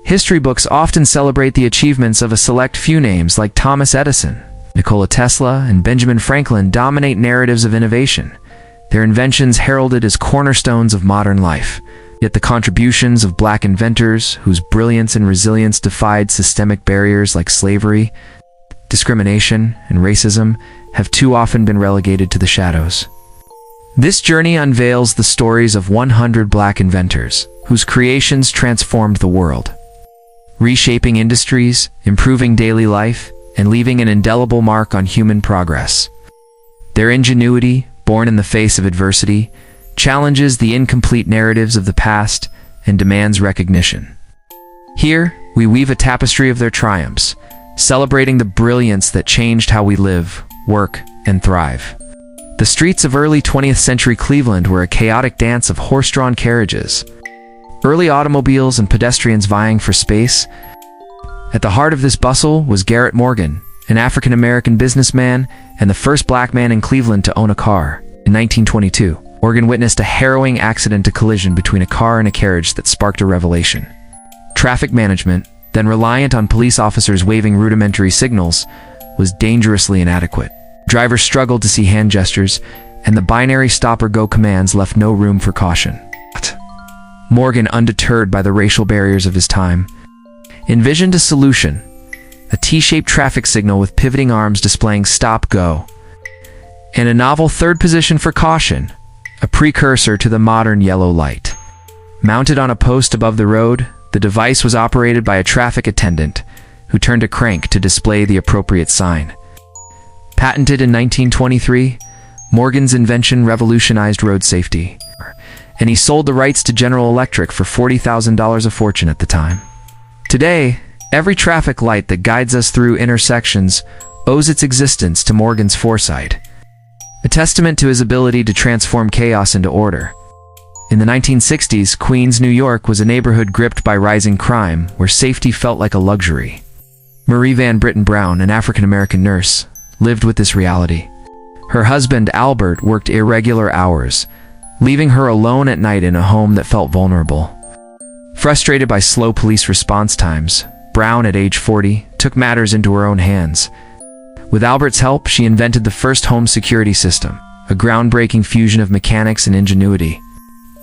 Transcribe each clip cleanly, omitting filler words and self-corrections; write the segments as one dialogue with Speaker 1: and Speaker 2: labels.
Speaker 1: History books often celebrate the achievements of a select few. Names like Thomas Edison, Nikola Tesla, and Benjamin Franklin dominate narratives of innovation, their inventions heralded as cornerstones of modern life. Yet the contributions of Black inventors, whose brilliance and resilience defied systemic barriers like slavery, discrimination, and racism, have too often been relegated to the shadows. This journey unveils the stories of 100 Black inventors, whose creations transformed the world, reshaping industries, improving daily life, and leaving an indelible mark on human progress. Their ingenuity, born in the face of adversity, challenges the incomplete narratives of the past and demands recognition. Here, we weave a tapestry of their triumphs, celebrating the brilliance that changed how we live, work, and thrive. The streets of early 20th century Cleveland were a chaotic dance of horse-drawn carriages, early automobiles and pedestrians vying for space. At the heart of this bustle was Garrett Morgan, an African-American businessman and the first Black man in Cleveland to own a car. In 1922, Morgan witnessed a harrowing accident collision between a car and a carriage that sparked a revelation. Traffic management, then reliant on police officers waving rudimentary signals, was dangerously inadequate. Drivers struggled to see hand gestures, and the binary stop-or-go commands left no room for caution. Morgan, undeterred by the racial barriers of his time, envisioned a solution: a T-shaped traffic signal with pivoting arms displaying stop-go, and a novel third position for caution, a precursor to the modern yellow light. Mounted on a post above the road, the device was operated by a traffic attendant who turned a crank to display the appropriate sign. Patented in 1923, Morgan's invention revolutionized road safety, and he sold the rights to General Electric for $40,000, a fortune at the time. Today, every traffic light that guides us through intersections owes its existence to Morgan's foresight, a testament to his ability to transform chaos into order. In the 1960s, Queens, New York was a neighborhood gripped by rising crime, where safety felt like a luxury. Marie Van Brittan Brown, an African-American nurse, lived with this reality. Her husband, Albert, worked irregular hours, leaving her alone at night in a home that felt vulnerable. Frustrated by slow police response times, Brown, at age 40, took matters into her own hands. With Albert's help, she invented the first home security system, a groundbreaking fusion of mechanics and ingenuity.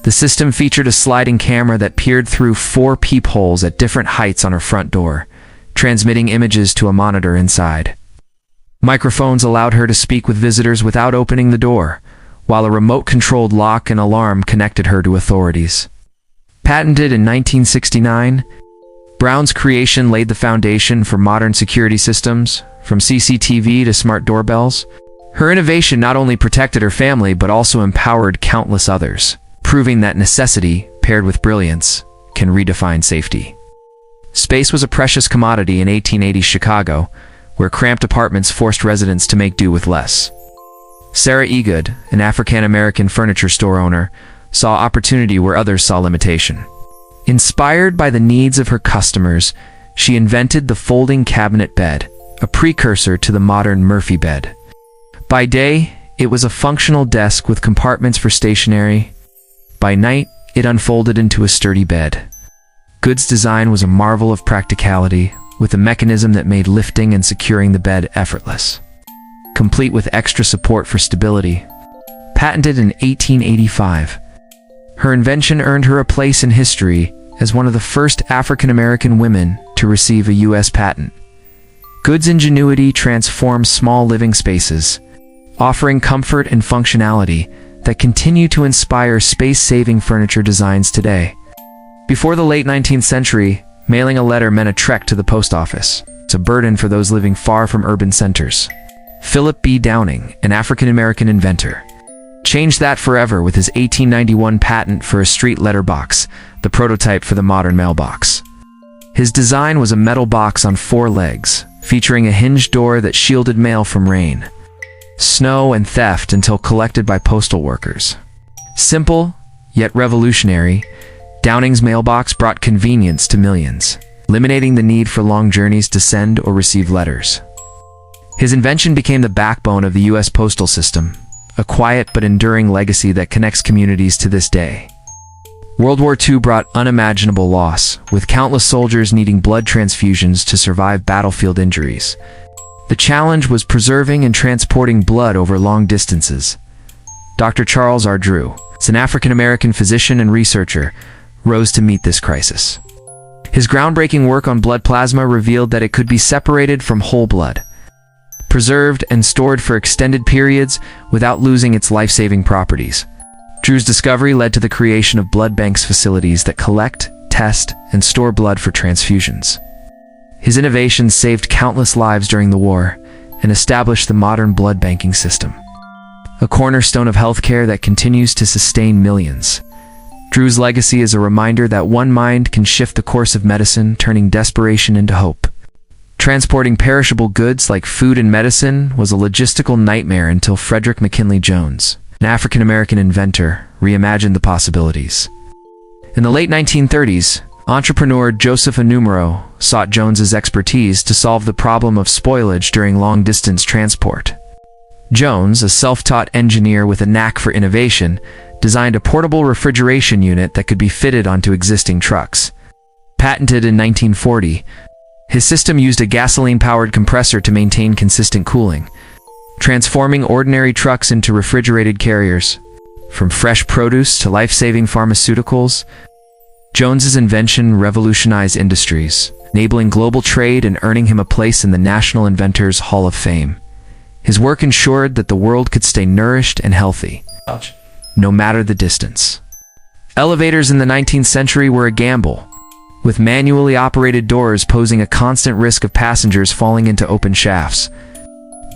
Speaker 1: The system featured a sliding camera that peered through 4 peepholes at different heights on her front door, transmitting images to a monitor inside. Microphones allowed her to speak with visitors without opening the door, while a remote-controlled lock and alarm connected her to authorities. Patented in 1969, Brown's creation laid the foundation for modern security systems, from CCTV to smart doorbells. Her innovation not only protected her family but also empowered countless others, proving that necessity, paired with brilliance, can redefine safety. Space was a precious commodity in 1880s Chicago, where cramped apartments forced residents to make do with less. Sarah Egood, an African-American furniture store owner, saw opportunity where others saw limitation. Inspired by the needs of her customers, she invented the folding cabinet bed, a precursor to the modern Murphy bed. By day, it was a functional desk with compartments for stationery. By night, it unfolded into a sturdy bed. Good's design was a marvel of practicality, with a mechanism that made lifting and securing the bed effortless, complete with extra support for stability. Patented in 1885, her invention earned her a place in history as one of the first African-American women to receive a U.S. patent. Good's ingenuity transformed small living spaces, offering comfort and functionality that continue to inspire space-saving furniture designs today. Before the late 19th century, mailing a letter meant a trek to the post office. It's a burden for those living far from urban centers. Philip B. Downing, an African-American inventor, changed that forever with his 1891 patent for a street letterbox, the prototype for the modern mailbox. His design was a metal box on 4 legs, featuring a hinged door that shielded mail from rain, snow, and theft until collected by postal workers. Simple, yet revolutionary, Downing's mailbox brought convenience to millions, eliminating the need for long journeys to send or receive letters. His invention became the backbone of the U.S. postal system, a quiet but enduring legacy that connects communities to this day. World War II brought unimaginable loss, with countless soldiers needing blood transfusions to survive battlefield injuries. The challenge was preserving and transporting blood over long distances. Dr. Charles R. Drew, an African-American physician and researcher, rose to meet this crisis. His groundbreaking work on blood plasma revealed that it could be separated from whole blood, preserved and stored for extended periods without losing its life-saving properties. Drew's discovery led to the creation of blood banks facilities that collect, test, and store blood for transfusions. His innovations saved countless lives during the war and established the modern blood banking system, a cornerstone of healthcare that continues to sustain millions. Drew's legacy is a reminder that one mind can shift the course of medicine, turning desperation into hope. Transporting perishable goods like food and medicine was a logistical nightmare until Frederick McKinley Jones, an African-American inventor, reimagined the possibilities. In the late 1930s, entrepreneur Joseph Onumero sought Jones's expertise to solve the problem of spoilage during long-distance transport. Jones, a self-taught engineer with a knack for innovation, designed a portable refrigeration unit that could be fitted onto existing trucks. Patented in 1940, his system used a gasoline-powered compressor to maintain consistent cooling, transforming ordinary trucks into refrigerated carriers. From fresh produce to life-saving pharmaceuticals, Jones's invention revolutionized industries, enabling global trade and earning him a place in the National Inventors Hall of Fame. His work ensured that the world could stay nourished and healthy, no matter the distance. Elevators in the 19th century were a gamble, with manually operated doors posing a constant risk of passengers falling into open shafts.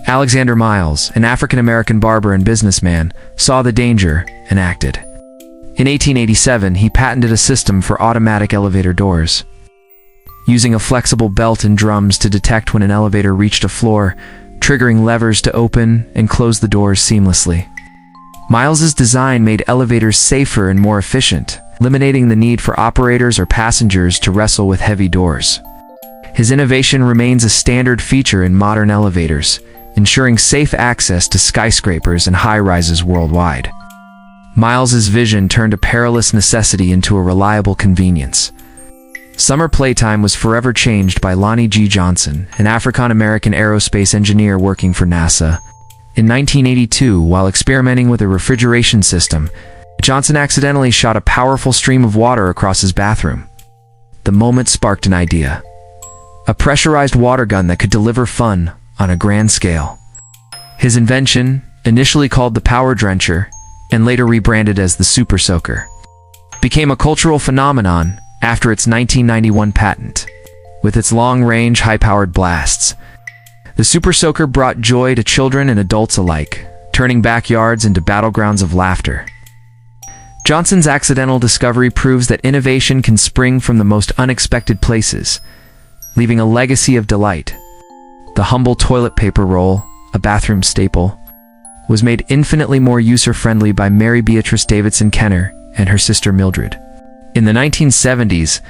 Speaker 1: Alexander Miles, an African-American barber and businessman, saw the danger and acted. In 1887, he patented a system for automatic elevator doors. Using a flexible belt and drums to detect when an elevator reached a floor, triggering levers to open and close the doors seamlessly. Miles's design made elevators safer and more efficient, eliminating the need for operators or passengers to wrestle with heavy doors. His innovation remains a standard feature in modern elevators, ensuring safe access to skyscrapers and high-rises worldwide. Miles's vision turned a perilous necessity into a reliable convenience. Summer playtime was forever changed by Lonnie G. Johnson, an African-American aerospace engineer working for NASA. In 1982, while experimenting with a refrigeration system, Johnson accidentally shot a powerful stream of water across his bathroom. The moment sparked an idea: a pressurized water gun that could deliver fun on a grand scale. His invention, initially called the Power Drencher and later rebranded as the Super Soaker, became a cultural phenomenon after its 1991 patent. With its long-range, high-powered blasts, the Super Soaker brought joy to children and adults alike, turning backyards into battlegrounds of laughter. Johnson's accidental discovery proves that innovation can spring from the most unexpected places, leaving a legacy of delight. The humble toilet paper roll, a bathroom staple, was made infinitely more user-friendly by Mary Beatrice Davidson Kenner and her sister Mildred. In the 1970s,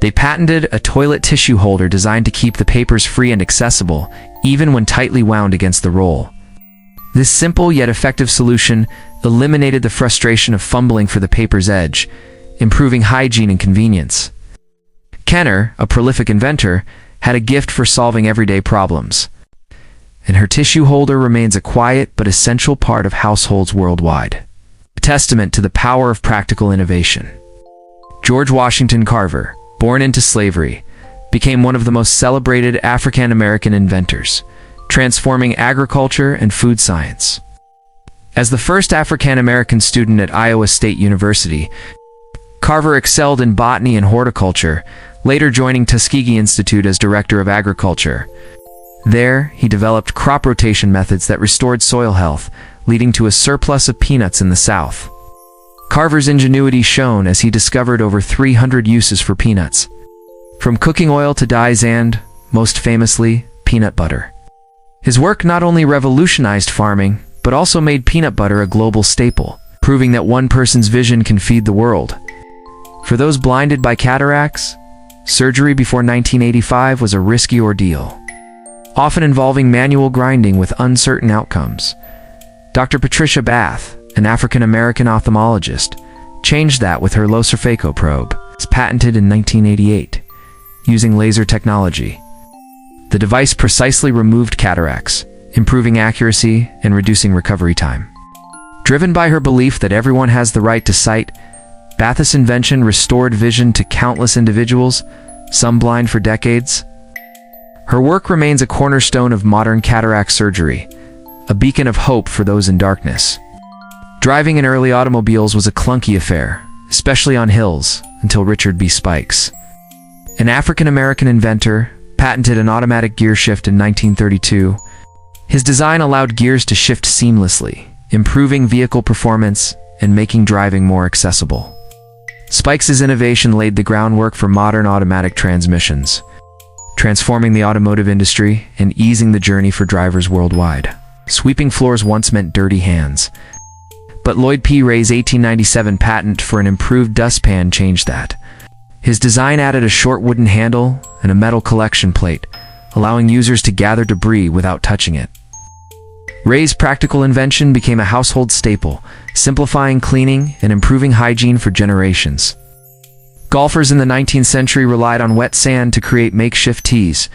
Speaker 1: they patented a toilet tissue holder designed to keep the papers free and accessible, even when tightly wound against the roll. This simple yet effective solution eliminated the frustration of fumbling for the paper's edge, improving hygiene and convenience. Kenner, a prolific inventor, had a gift for solving everyday problems, and her tissue holder remains a quiet but essential part of households worldwide, a testament to the power of practical innovation. George Washington Carver, born into slavery, became one of the most celebrated African-American inventors, transforming agriculture and food science. As the first African-American student at Iowa State University, Carver excelled in botany and horticulture, later joining Tuskegee Institute as Director of Agriculture. There, he developed crop rotation methods that restored soil health, leading to a surplus of peanuts in the South. Carver's ingenuity shone as he discovered over 300 uses for peanuts, from cooking oil to dyes and, most famously, peanut butter. His work not only revolutionized farming, but also made peanut butter a global staple, proving that one person's vision can feed the world. For those blinded by cataracts, surgery before 1985 was a risky ordeal, often involving manual grinding with uncertain outcomes. Dr. Patricia Bath, an African-American ophthalmologist, changed that with her Locerfaco probe. It's patented in 1988, using laser technology. The device precisely removed cataracts, improving accuracy and reducing recovery time. Driven by her belief that everyone has the right to sight, Bathys' invention restored vision to countless individuals, some blind for decades. Her work remains a cornerstone of modern cataract surgery, a beacon of hope for those in darkness. Driving in early automobiles was a clunky affair, especially on hills, until Richard B. Spikes, an African-American inventor, patented an automatic gear shift in 1932. His design allowed gears to shift seamlessly, improving vehicle performance and making driving more accessible. Spikes' innovation laid the groundwork for modern automatic transmissions, transforming the automotive industry and easing the journey for drivers worldwide. Sweeping floors once meant dirty hands, but Lloyd P. Ray's 1897 patent for an improved dustpan changed that. His design added a short wooden handle and a metal collection plate, allowing users to gather debris without touching it. Ray's practical invention became a household staple, simplifying cleaning and improving hygiene for generations. Golfers in the 19th century relied on wet sand to create makeshift tees,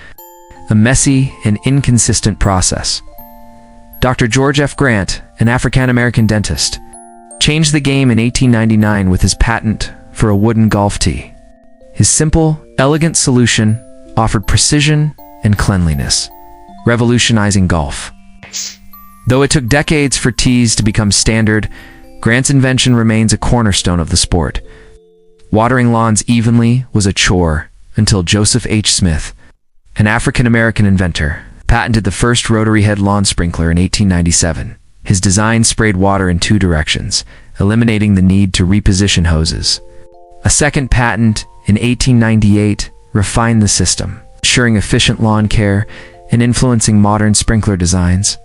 Speaker 1: a messy and inconsistent process. Dr. George F. Grant, an African-American dentist, changed the game in 1899 with his patent for a wooden golf tee. His simple, elegant solution offered precision and cleanliness, revolutionizing golf. Though it took decades for tees to become standard, Grant's invention remains a cornerstone of the sport. Watering lawns evenly was a chore until Joseph H. Smith, an African-American inventor, patented the first rotary head lawn sprinkler in 1897. His design sprayed water in two directions, eliminating the need to reposition hoses. A second patent in 1898 refined the system, ensuring efficient lawn care and influencing modern sprinkler designs.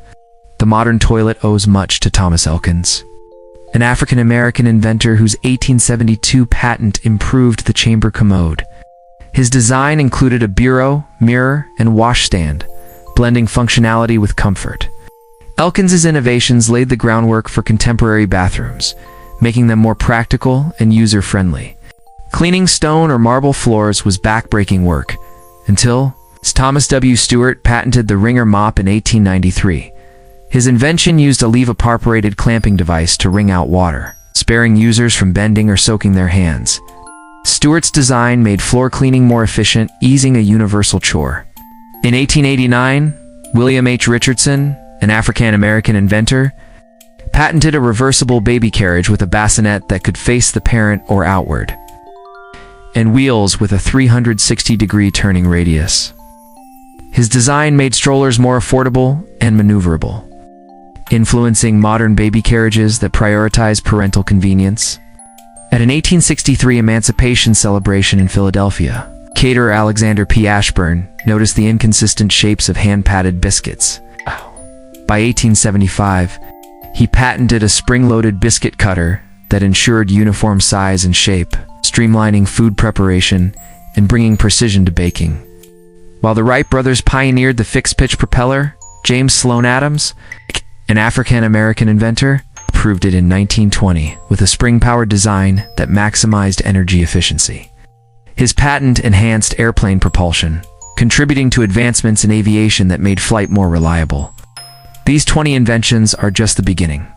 Speaker 1: The modern toilet owes much to Thomas Elkins, an African-American inventor whose 1872 patent improved the chamber commode. His design included a bureau, mirror, and washstand, blending functionality with comfort. Elkins's innovations laid the groundwork for contemporary bathrooms, making them more practical and user-friendly. Cleaning stone or marble floors was back-breaking work, until Thomas W. Stewart patented the wringer mop in 1893. His invention used a lever-operated clamping device to wring out water, sparing users from bending or soaking their hands. Stewart's design made floor cleaning more efficient, easing a universal chore. In 1889, William H. Richardson, an African-American inventor, patented a reversible baby carriage with a bassinet that could face the parent or outward, and wheels with a 360-degree turning radius. His design made strollers more affordable and maneuverable, influencing modern baby carriages that prioritize parental convenience. At an 1863 Emancipation celebration in Philadelphia, caterer Alexander P. Ashburn noticed the inconsistent shapes of hand-patted biscuits. By 1875, he patented a spring-loaded biscuit cutter that ensured uniform size and shape, streamlining food preparation and bringing precision to baking. While the Wright brothers pioneered the fixed-pitch propeller, James Sloan Adams, an African-American inventor, proved it in 1920 with a spring-powered design that maximized energy efficiency. His patent enhanced airplane propulsion, contributing to advancements in aviation that made flight more reliable. These 20 inventions are just the beginning.